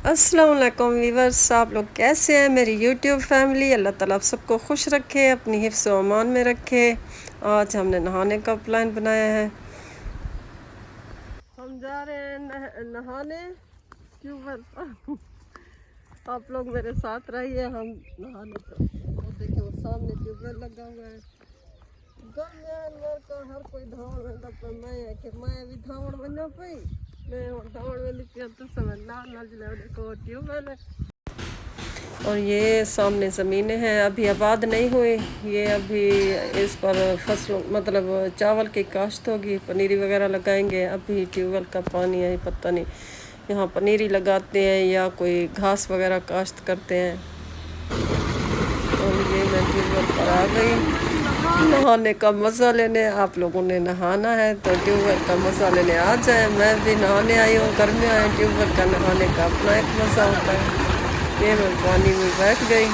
السلام علیکم ویورس، آپ لوگ کیسے ہیں؟ میری یوٹیوب فیملی، اللہ تعالیٰ آپ سب کو خوش رکھے، اپنی حفظ و امان میں رکھے۔ آج ہم نے نہانے کا پلان بنایا ہے، ہم جا رہے ہیں نہانے ٹیوب ویل پر۔ آپ لوگ میرے ساتھ رہیے، ہم نہانے کا وہ دیکھیں، وہ سامنے ٹیوب ویل لگا ہوا ہے۔ گرمیاں کا ہر کوئی دھاوڑ میں میں کہ میں بھی دھاوڑ بننا پئی، میں دھاوڑ میں لکھتی ہوں تو سمجھ نہ جلے دیکھو ٹیوب ویل ہے۔ اور یہ سامنے زمینیں ہیں، ابھی آباد نہیں ہوئی، یہ ابھی اس پر فصل مطلب چاول کی کاشت ہوگی، پنیری وغیرہ لگائیں گے۔ ابھی ٹیوب ویل کا پانی ہے، پتہ نہیں یہاں پنیری لگاتے ہیں یا کوئی گھاس وغیرہ کاشت کرتے ہیں۔ اور یہ میں ٹیوب ویل پر آ گئی نہانے کا مزہ لینے۔ آپ لوگوں نے نہانا ہے تو ٹیوب ویل کا مزہ لینے آ جائیں۔ میں بھی نہانے آئی ہوں، گرمیاں آئے، ٹیوب ویل کا نہانے کا اپنا ایک مزہ ہوتا ہے۔ یہ میں پانی میں بیٹھ گئی۔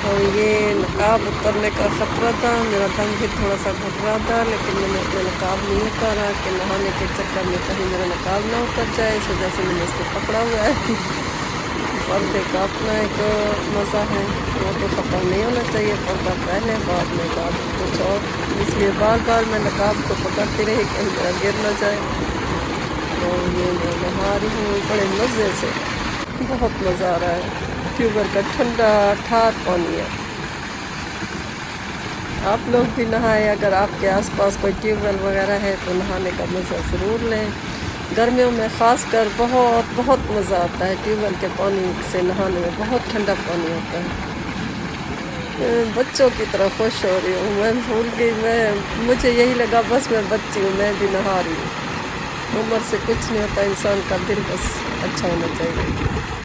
اور یہ نقاب اترنے کا خطرہ تھا، میرا دم بھی تھوڑا سا گھٹ رہا تھا، لیکن میں نے اپنا نقاب نہیں اتارا کہ نہانے کے چکر میں کہیں میرا نقاب نہ اتر جائے، اس وجہ سے میں نے اس کو پکڑا ہوا ہے۔ پردے کا اپنا ایک مزہ ہے، وہ تو ختم نہیں ہونا چاہیے، پردہ پہلے بعد میں بات کچھ اور، اس لیے بار بار میں نقاب کو پکڑتی رہی کہ میرا گر نہ جائے۔ اور یہ میں نہا رہی ہوں بڑے مزے سے، بہت مزہ آ رہا ہے۔ ٹیوب ویل کا ٹھنڈا ٹھار پانی ہے۔ آپ لوگ بھی نہائیں، اگر آپ کے آس پاس کوئی ٹیوب ویل وغیرہ ہے تو نہانے کا مزہ ضرور لیں۔ گرمیوں میں خاص کر بہت بہت مزہ آتا ہے، ٹیوب ویل کے پانی سے نہانے میں بہت ٹھنڈا پانی ہوتا ہے۔ بچوں کی طرح خوش ہو رہی ہوں، میں بھول گئی، مجھے یہی لگا بس میں بچی ہوں، میں بھی نہا رہی ہوں۔ عمر سے کچھ نہیں ہوتا، انسان کا دل بس اچھا ہونا چاہیے۔